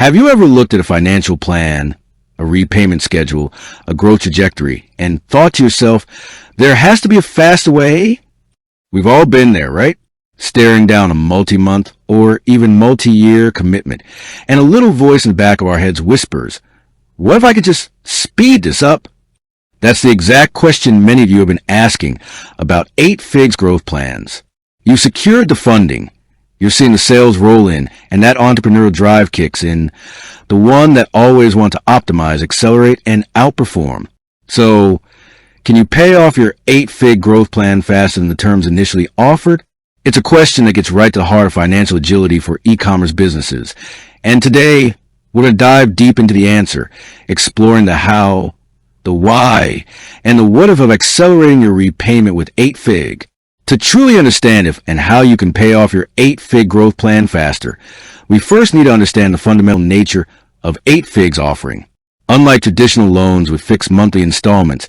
Have you ever looked at a financial plan, a repayment schedule, a growth trajectory, and thought to yourself, there has to be a faster way? We've all been there, right? Staring down a multi-month or even multi-year commitment, and a little voice in the back of our heads whispers, what if I could just speed this up? That's the exact question many of you have been asking about 8-Figs growth plans. You secured the funding. You're seeing the sales roll in, and that entrepreneurial drive kicks in, the one that always wants to optimize, accelerate, and outperform. So, can you pay off your 8-Fig growth plan faster than the terms initially offered? It's a question that gets right to the heart of financial agility for e-commerce businesses. And today, we're going to dive deep into the answer, exploring the how, the why, and the what if of accelerating your repayment with 8-Fig. To truly understand if and how you can pay off your 8-Fig growth plan faster, we first need to understand the fundamental nature of 8-Fig's offering. Unlike traditional loans with fixed monthly installments,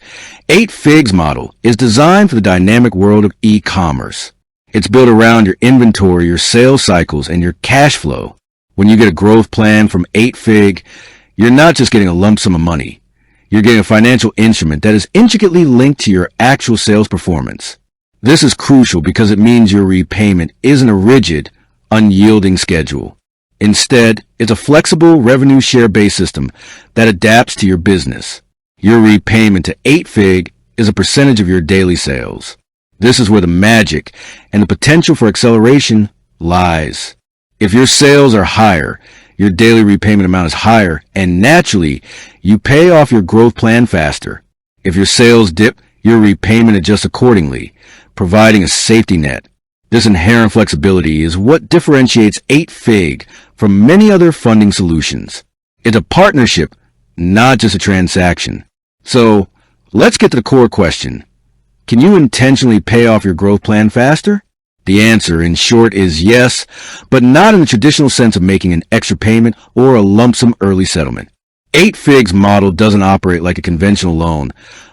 8-Fig's model is designed for the dynamic world of e-commerce. It's built around your inventory, your sales cycles, and your cash flow. When you get a growth plan from 8-Fig, you're not just getting a lump sum of money. You're getting a financial instrument that is intricately linked to your actual sales performance. This is crucial because it means your repayment isn't a rigid, unyielding schedule. Instead, it's a flexible revenue share-based system that adapts to your business. Your repayment to 8-Fig is a percentage of your daily sales. This is where the magic and the potential for acceleration lies. If your sales are higher, your daily repayment amount is higher, and naturally, you pay off your growth plan faster. If your sales dip, your repayment adjusts accordingly, providing a safety net. This inherent flexibility is what differentiates 8-Fig from many other funding solutions. It's a partnership, not just a transaction. So, let's get to the core question. Can you intentionally pay off your growth plan faster? The answer, in short, is yes, but not in the traditional sense of making an extra payment or a lump sum early settlement. 8-Fig's model doesn't operate like a conventional loan,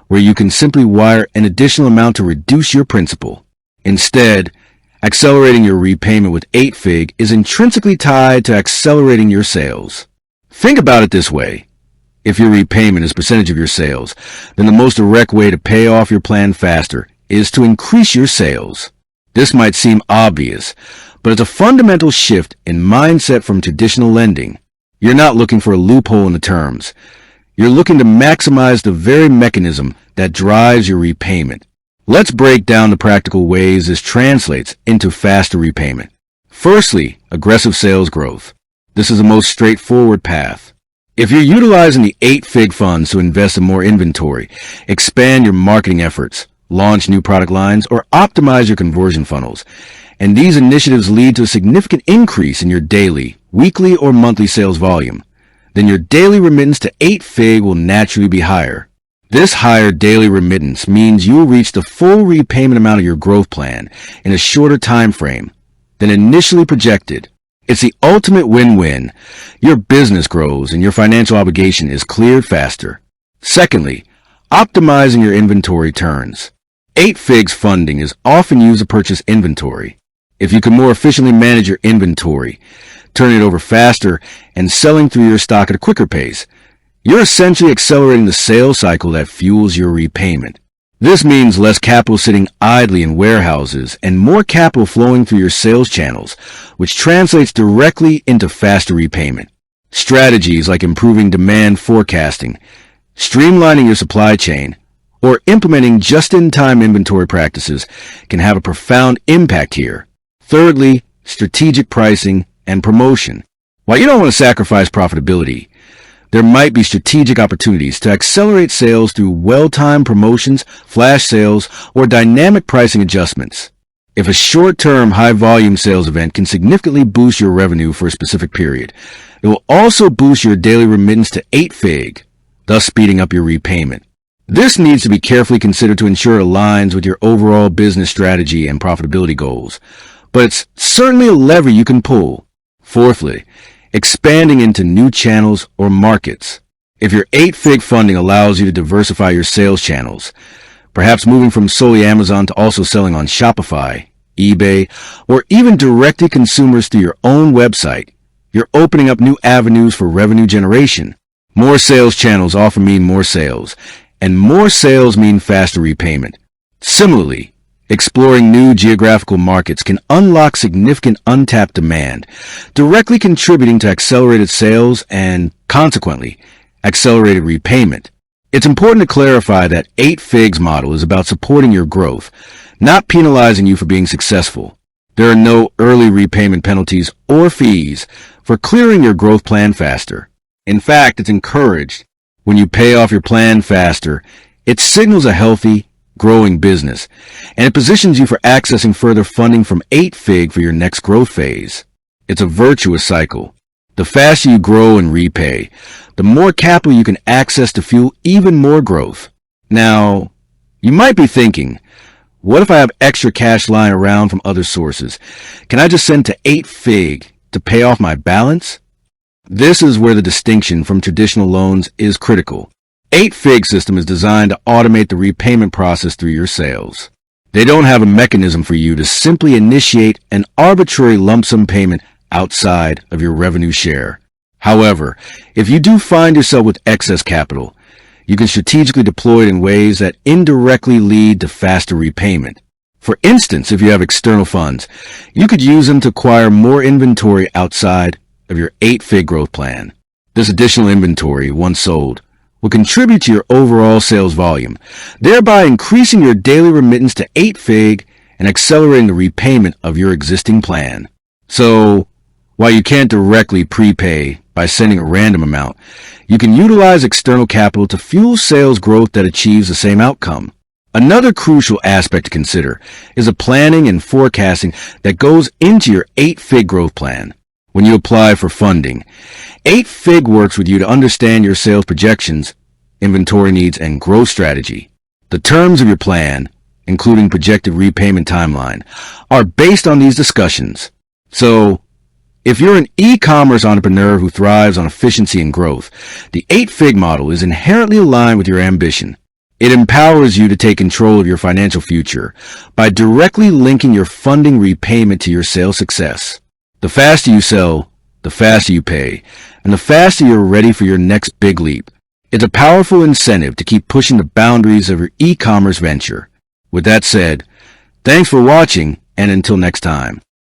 where you can simply wire an additional amount to reduce your principal. Instead, accelerating your repayment with 8-Fig is intrinsically tied to accelerating your sales. Think about it this way. If your repayment is a percentage of your sales, then the most direct way to pay off your plan faster is to increase your sales. This might seem obvious, but it's a fundamental shift in mindset from traditional lending. You're not looking for a loophole in the terms. You're looking to maximize the very mechanism that drives your repayment. Let's break down the practical ways this translates into faster repayment. Firstly, aggressive sales growth. This is the most straightforward path. If you're utilizing the 8-Fig funds to invest in more inventory, expand your marketing efforts, launch new product lines, or optimize your conversion funnels, and these initiatives lead to a significant increase in your daily, weekly, or monthly sales volume, then your daily remittance to 8-Fig will naturally be higher. This higher daily remittance means you will reach the full repayment amount of your growth plan in a shorter time frame than initially projected. It's the ultimate win-win. Your business grows and your financial obligation is cleared faster. Secondly, optimizing your inventory turns. 8-Fig's funding is often used to purchase inventory. If you can more efficiently manage your inventory, turning it over faster, and selling through your stock at a quicker pace, you're essentially accelerating the sales cycle that fuels your repayment. This means less capital sitting idly in warehouses and more capital flowing through your sales channels, which translates directly into faster repayment. Strategies like improving demand forecasting, streamlining your supply chain, or implementing just-in-time inventory practices can have a profound impact here. Thirdly, strategic pricing and promotion. While you don't want to sacrifice profitability, there might be strategic opportunities to accelerate sales through well-timed promotions, flash sales, or dynamic pricing adjustments. If a short-term, high-volume sales event can significantly boost your revenue for a specific period, it will also boost your daily remittance to 8-Fig, thus speeding up your repayment. This needs to be carefully considered to ensure it aligns with your overall business strategy and profitability goals, but it's certainly a lever you can pull. Fourthly, expanding into new channels or markets. If your 8-Fig funding allows you to diversify your sales channels, perhaps moving from solely Amazon to also selling on Shopify, eBay, or even directing consumers through your own website, you're opening up new avenues for revenue generation. More sales channels often mean more sales, and more sales mean faster repayment. Similarly, exploring new geographical markets can unlock significant untapped demand, directly contributing to accelerated sales and, consequently, accelerated repayment. It's important to clarify that 8-FIG's model is about supporting your growth, not penalizing you for being successful. There are no early repayment penalties or fees for clearing your growth plan faster. In fact, it's encouraged. When you pay off your plan faster, it signals a healthy, growing business, and it positions you for accessing further funding from 8-FIG for your next growth phase. It's a virtuous cycle. The faster you grow and repay, the more capital you can access to fuel even more growth. Now, you might be thinking, what if I have extra cash lying around from other sources? Can I just send to 8-FIG to pay off my balance? This is where the distinction from traditional loans is critical. 8-FIG system is designed to automate the repayment process through your sales. They don't have a mechanism for you to simply initiate an arbitrary lump sum payment outside of your revenue share. However, if you do find yourself with excess capital, you can strategically deploy it in ways that indirectly lead to faster repayment. For instance, if you have external funds, you could use them to acquire more inventory outside of your 8-FIG growth plan. This additional inventory, once sold, will contribute to your overall sales volume, thereby increasing your daily remittance to 8-FIG and accelerating the repayment of your existing plan. So, while you can't directly prepay by sending a random amount, you can utilize external capital to fuel sales growth that achieves the same outcome. Another crucial aspect to consider is the planning and forecasting that goes into your 8-FIG growth plan. When you apply for funding, 8-FIG works with you to understand your sales projections, inventory needs, and growth strategy. The terms of your plan, including projected repayment timeline, are based on these discussions. So, if you're an e-commerce entrepreneur who thrives on efficiency and growth, the 8-FIG model is inherently aligned with your ambition. It empowers you to take control of your financial future by directly linking your funding repayment to your sales success. The faster you sell, the faster you pay, and the faster you're ready for your next big leap. It's a powerful incentive to keep pushing the boundaries of your e-commerce venture. With that said, thanks for watching, and until next time.